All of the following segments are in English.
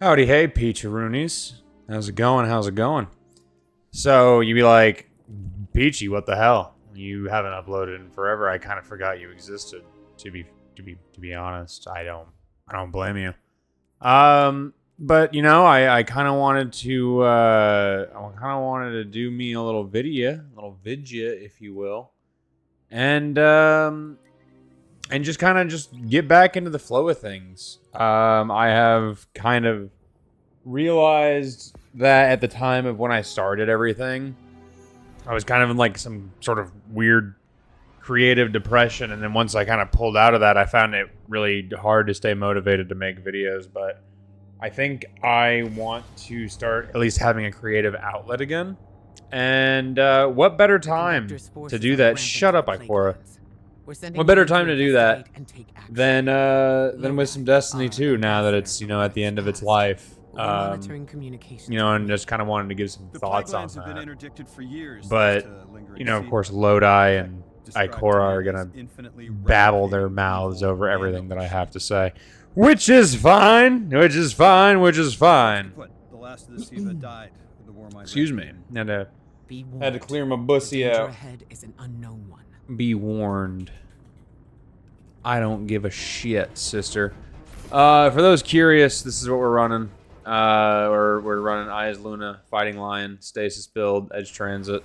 Howdy, hey, Peacharoonies. How's it going? How's it going? So, you'd be like, Peachy, what the hell? You haven't uploaded in forever. I kind of forgot you existed. To be honest, I don't blame you. But you know, I kind of wanted to do me a little vidya, if you will, and just kind of just get back into the flow of things. I have kind of realized that at the time of when I started everything, I was kind of in like some sort of weird creative depression, and then once I kind of pulled out of that, I found it really hard to stay motivated to make videos. But I think I want to start at least having a creative outlet again. And what better time to do that? Shut up, Ikora. What better time to do that than with some Destiny 2 now that it's, you know, at the end of its life. You know, and just kind of wanted to give some thoughts on that. But, you know, of course, Lodi and Ikora are going to babble their mouths over everything that I have to say. Which is fine. Which is fine. Which is fine. Excuse me. Had to clear my bussy out. Be warned. I don't give a shit, sister. For those curious, this is what we're running. We're running Eyes Luna, Fighting Lion, Stasis build, Edge Transit.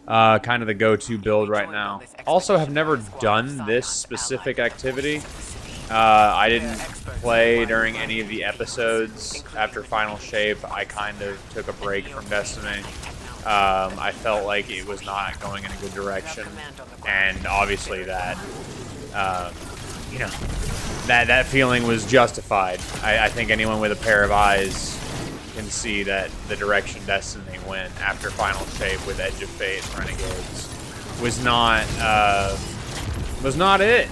Kind of the go-to build right now. Also have never done this specific activity. I didn't play during any of the episodes after Final Shape. I kind of took a break from Destiny. I felt like it was not going in a good direction, and obviously that, you know, that feeling was justified. I think anyone with a pair of eyes can see that the direction Destiny went after Final Shape with Edge of Fate and Renegades was not it.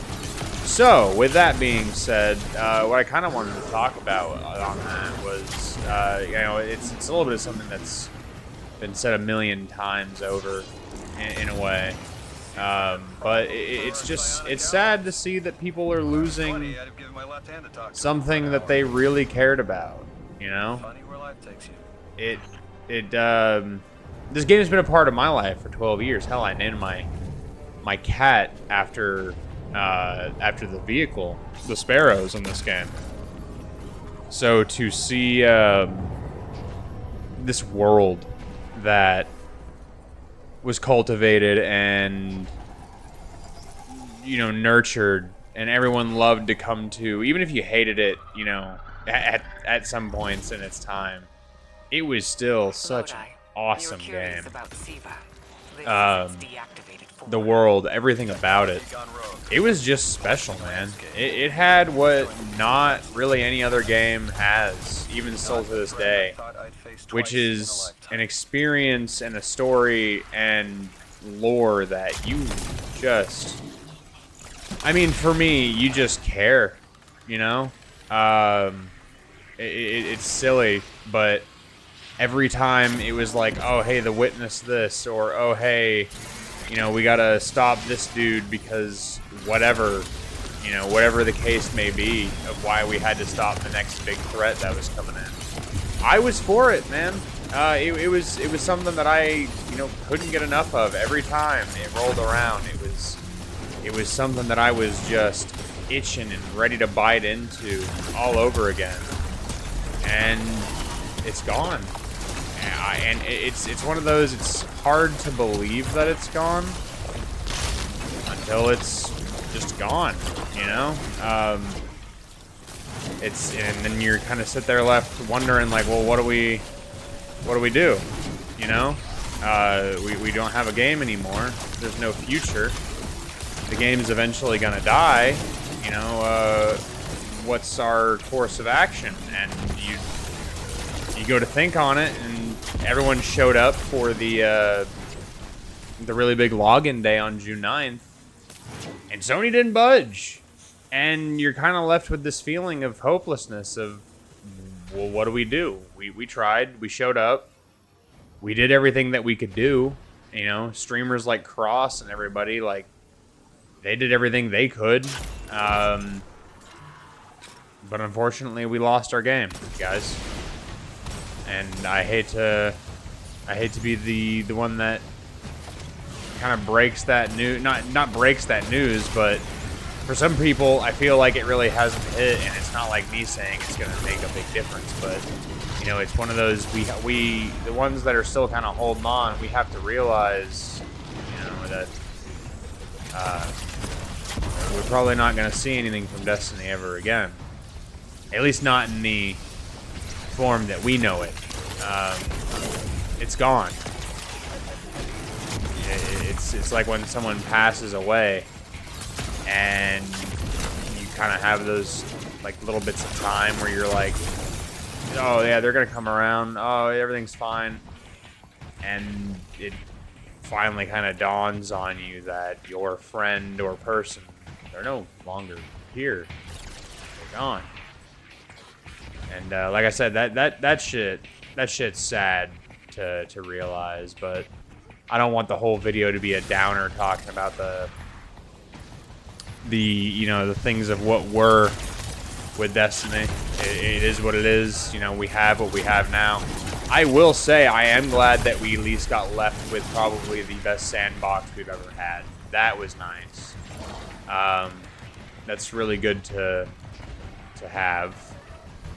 So, with that being said, what I kind of wanted to talk about on that was, you know, it's a little bit of something that's been said a million times over in a way. But it's sad to see that people are losing something that they really cared about, you know? This game has been a part of my life for 12 years. Hell, I named my cat after the vehicle, the sparrows in this game. So to see this world that was cultivated and, you know, nurtured, and everyone loved to come to, even if you hated it, you know, at some points in its time, it was still such an awesome game. The world, everything about it, it was just special, man. It had what not really any other game has, even still to this day, which is an experience and a story and lore that you just, I mean, for me, you just care, you know? It's silly, but every time it was like, oh, hey, the witness this, or oh, hey, you know, we gotta stop this dude because whatever, you know, whatever the case may be of why we had to stop the next big threat that was coming in. I was for it, man. It was something that I, you know, couldn't get enough of. Every time it rolled around, it was something that I was just itching and ready to bite into all over again. And it's gone. And it's one of those, it's hard to believe that it's gone until it's just gone, you know? And then you're kind of sit there left wondering, like, well, what do we do? You know? We don't have a game anymore. There's no future. The game's eventually gonna die. You know, what's our course of action? And you go to think on it, and everyone showed up for the really big login day on June 9th, and Sony didn't budge. And you're kind of left with this feeling of hopelessness of, well, what do? We tried, we showed up, we did everything that we could do. You know, streamers like Cross and everybody, like, they did everything they could. But unfortunately, we lost our game, guys. and I hate to be the one that kind of breaks that news, not breaks that news, but for some people, I feel like it really hasn't hit, and it's not like me saying it's going to make a big difference, but you know, it's one of those we the ones that are still kind of holding on, we have to realize, you know, that we're probably not going to see anything from Destiny ever again, at least not in the form that we know it. It's gone. It's like when someone passes away and you kind of have those like little bits of time where you're like, oh yeah, they're gonna come around, oh everything's fine, and it finally kind of dawns on you that your friend or person, they're no longer here, they're gone. And like I said, that shit's sad to realize, but I don't want the whole video to be a downer talking about the you know, the things of what were with Destiny. It is what it is. You know, we have what we have now. I will say I am glad that we at least got left with probably the best sandbox we've ever had. That was nice. That's really good to have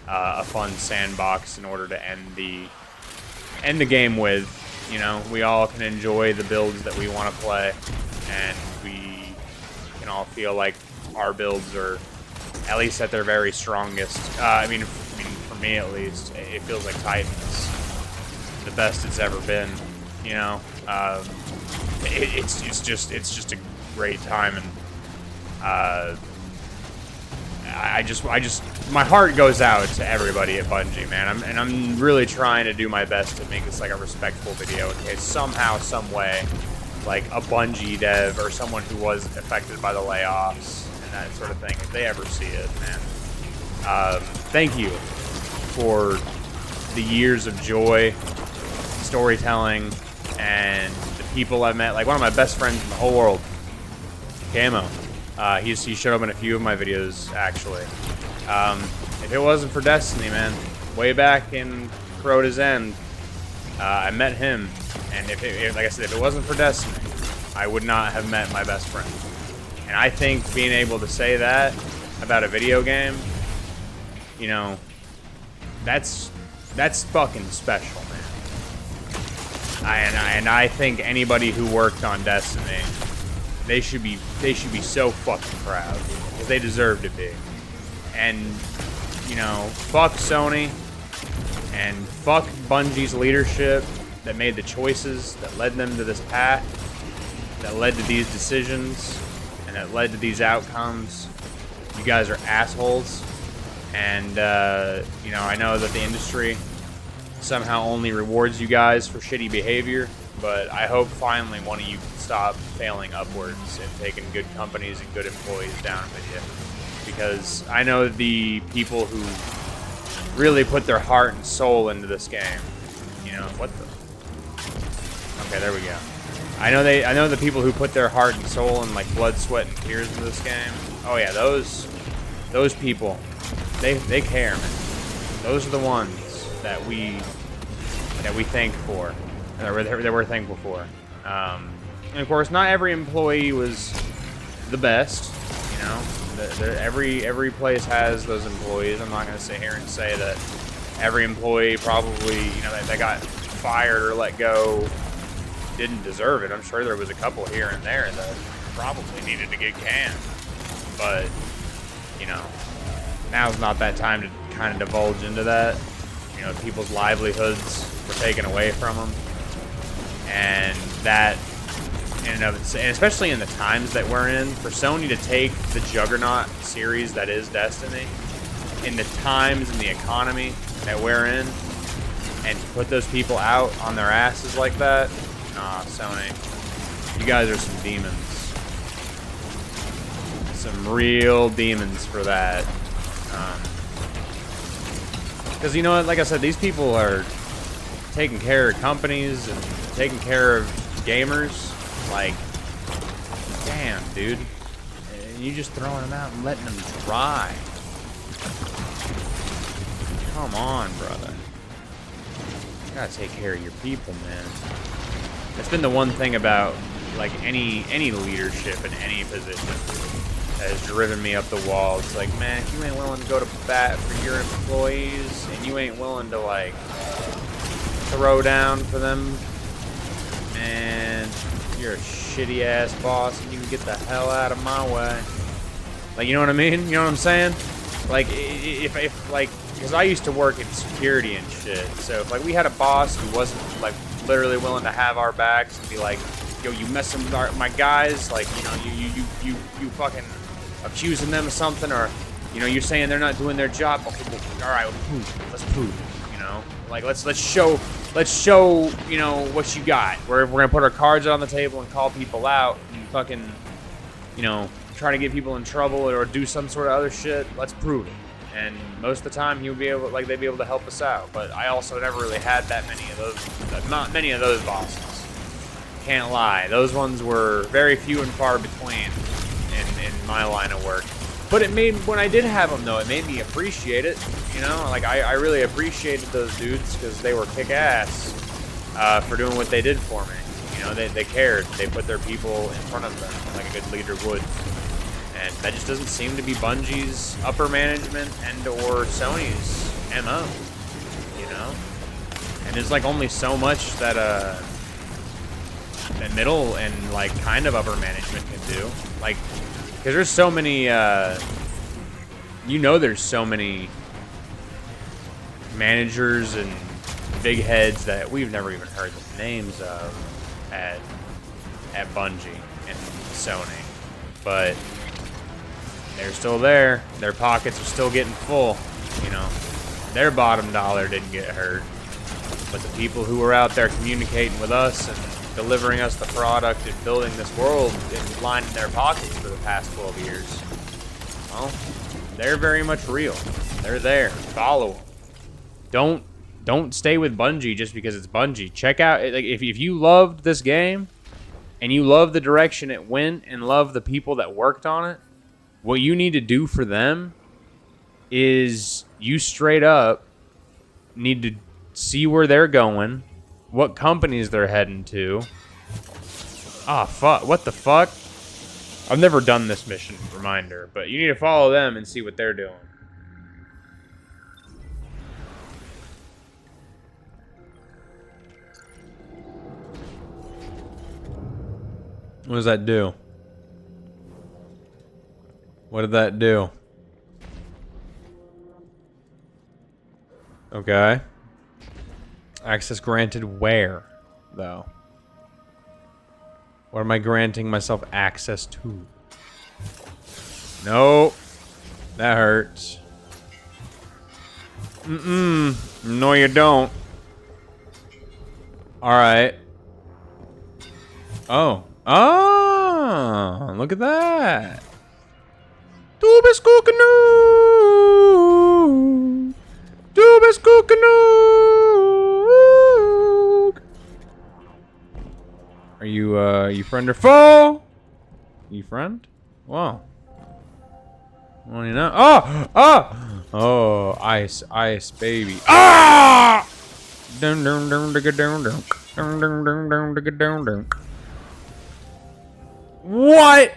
a fun sandbox in order to end the game with. You know, we all can enjoy the builds that we want to play, and we can all feel like our builds are at least at their very strongest. I mean, for me at least, it feels like Titan's the best it's ever been. You know, it's just a great time, and I just my heart goes out to everybody at Bungie, man. I'm really trying to do my best to make this like a respectful video in case somehow, some way, like a Bungie dev or someone who was affected by the layoffs and that sort of thing, if they ever see it, man. Thank you for the years of joy, storytelling, and the people I've met. Like one of my best friends in the whole world, Camo. He showed up in a few of my videos, actually. If it wasn't for Destiny, man, way back in Crota's End, I met him, and like I said, if it wasn't for Destiny, I would not have met my best friend. And I think being able to say that about a video game, you know, that's fucking special, man. And I think anybody who worked on Destiny, they should be so fucking proud, because they deserve to be. And you know, fuck Sony and fuck Bungie's leadership that made the choices that led them to this path, that led to these decisions, and that led to these outcomes. You guys are assholes, and you know, I know that the industry somehow only rewards you guys for shitty behavior, but I hope finally one of you can stop failing upwards and taking good companies and good employees down with you. Because I know the people who really put their heart and soul into this game. You know, what the... Okay, there we go. I know the people who put their heart and soul and like blood, sweat, and tears into this game. Oh yeah, those people, they care, man. Those are the ones that we thank for, that we're thankful for. And of course, not every employee was the best. You know, every place has those employees. I'm not going to sit here and say that every employee probably, you know, that got fired or let go didn't deserve it. I'm sure there was a couple here and there that probably needed to get canned. But, you know, now's not that time to kind of divulge into that. You know, people's livelihoods were taken away from them. And that, in and of itself, and especially in the times that we're in, for Sony to take the juggernaut series that is Destiny, in the times and the economy that we're in, and to put those people out on their asses like that, nah, Sony, you guys are some demons. Some real demons for that. Because, you know what, like I said, these people are taking care of companies and taking care of gamers. Like, damn, dude. And you just throwing them out and letting them dry. Come on, brother. Gotta take care of your people, man. That's been the one thing about, like, any leadership in any position that has driven me up the wall. It's like, man, if you ain't willing to go to bat for your employees, and you ain't willing to, like, throw down for them, and you're a shitty ass boss, and you can get the hell out of my way. Like, you know what I mean? You know what I'm saying? Like, if like, because I used to work in security and shit, so if, like, we had a boss who wasn't, like, literally willing to have our backs and be like, yo, you messing with my guys, like, you know, you fucking accusing them of something, or, you know, you're saying they're not doing their job. Okay, well, all right, let's prove it, you know, like, let's show, you know, what you got. We're gonna put our cards on the table and call people out and fucking, you know, try to get people in trouble or do some sort of other shit. Let's prove it. And most of the time, he would be able, like, they'd be able to help us out. But I also never really had that many of those, not many of those bosses. Can't lie, those ones were very few and far between in my line of work. But it made, when I did have them though, it made me appreciate it. You know, like, I really appreciated those dudes because they were kick-ass for doing what they did for me. You know, they cared. They put their people in front of them like a good leader would. And that just doesn't seem to be Bungie's upper management and or Sony's MO, you know? And there's, like, only so much that that middle and, like, kind of upper management can do. Like, because there's so many, you know, there's so many managers and big heads that we've never even heard the names of at Bungie and Sony. But they're still there. Their pockets are still getting full. You know, their bottom dollar didn't get hurt. But the people who were out there communicating with us and delivering us the product and building this world and lining their pockets for the past 12 years, well, they're very much real. They're there. Follow them. Don't stay with Bungie just because it's Bungie. Check out, like, if you loved this game and you love the direction it went and love the people that worked on it, what you need to do for them is you straight up need to see where they're going, what companies they're heading to. Ah, fuck. What the fuck? I've never done this mission, reminder, but you need to follow them and see what they're doing. What does that do? What did that do? Okay. Access granted where, though? What am I granting myself access to? No. That hurts. No, you don't. Alright. Oh. Oh! Look at that! Tubes canoe. Tubes canoe. Are you friend or foe? You friend? Wow. Well, you know. Oh! Oh! Oh, ice, baby. Ah! Dun dun dun dun dun dun dun dun dun dun dun. What?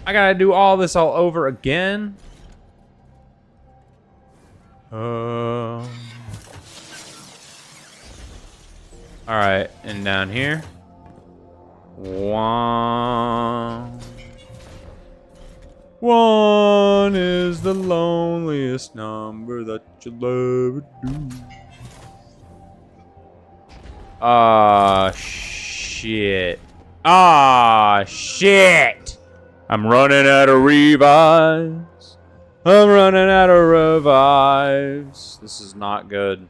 I gotta do all this all over again? Alright, and down here. One is the loneliest number that you'll ever do. Ah, shit. Ah, shit. I'm running out of revives. I'm running out of revives. This is not good.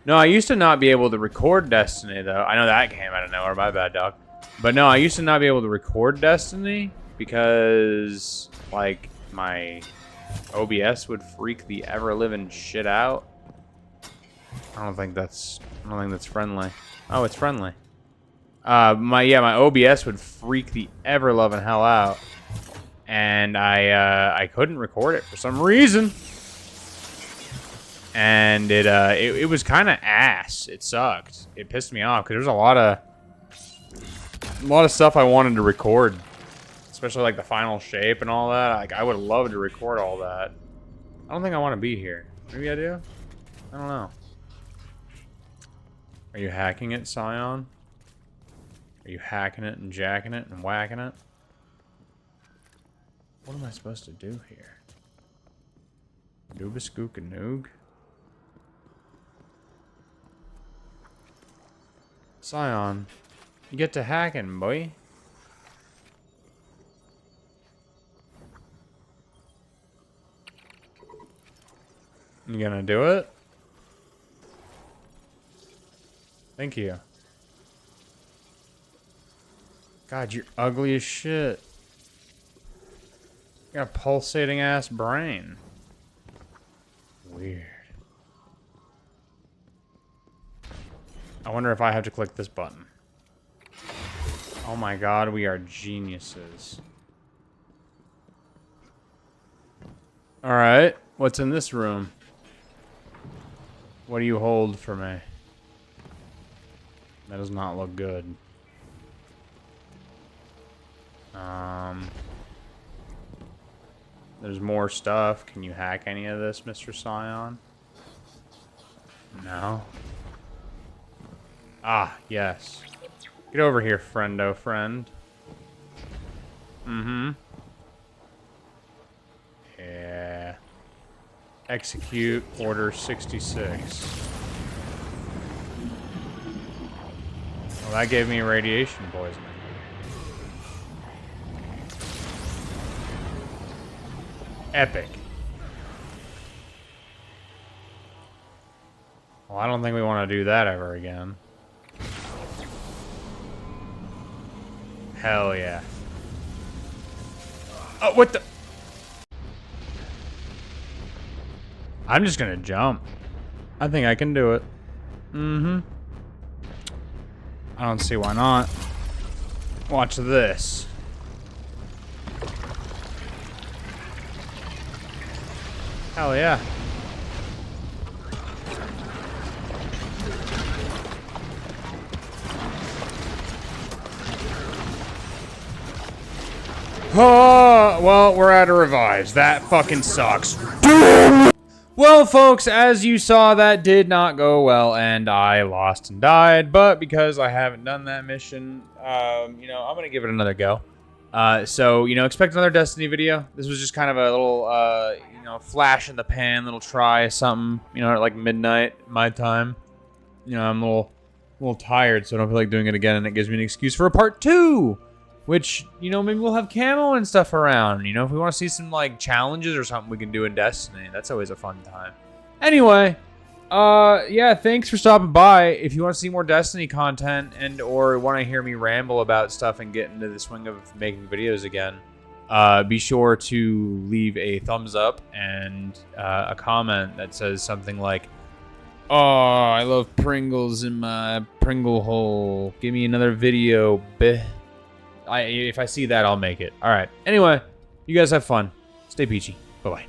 No, I used to not be able to record Destiny, though. I know that came out of nowhere. My bad, dog. But no, I used to not be able to record Destiny because, like, my OBS would freak the ever-living shit out. I don't think that's friendly. Oh, it's friendly. My OBS would freak the ever-loving hell out, and I couldn't record it for some reason. and it was kind of ass. It sucked. It pissed me off because there was a lot of stuff I wanted to record, especially like the final shape and all that. Like I would love to record all that. I don't think I want to be here. Maybe I do. I don't know. Are you hacking it, Scion? Are you hacking it and jacking it and whacking it? What am I supposed to do here? Noobaskook and Noog? Scion, you get to hacking, boy. You gonna do it? Thank you. God, you're ugly as shit. You got a pulsating ass brain. Weird. I wonder if I have to click this button. Oh my god, we are geniuses. Alright, what's in this room? What do you hold for me? That does not look good. There's more stuff. Can you hack any of this, Mr. Scion? No. Ah, yes. Get over here, friendo friend. Mm-hmm. Yeah. Execute Order 66. Well, that gave me radiation poisoning. Epic. Well, I don't think we want to do that ever again. Hell yeah. Oh, what the? I'm just gonna jump. I think I can do it. Mm-hmm. I don't see why not. Watch this. Hell yeah. Oh, well, we're out of revives. That fucking sucks. Well, folks, as you saw, that did not go well, and I lost and died. But because I haven't done that mission, you know, I'm gonna give it another go. So, you know, expect another Destiny video. This was just kind of a little, you know, flash in the pan, little try of something, you know, at like midnight, my time. You know, I'm a little tired, so I don't feel like doing it again, and it gives me an excuse for a part 2. Which, you know, maybe we'll have camo and stuff around. You know, if we want to see some, like, challenges or something we can do in Destiny. That's always a fun time. Anyway, yeah, thanks for stopping by. If you want to see more Destiny content and or want to hear me ramble about stuff and get into the swing of making videos again, be sure to leave a thumbs up and a comment that says something like, "Oh, I love Pringles in my Pringle hole. Give me another video, bitch." If I see that, I'll make it. All right. Anyway, you guys have fun. Stay peachy. Bye-bye.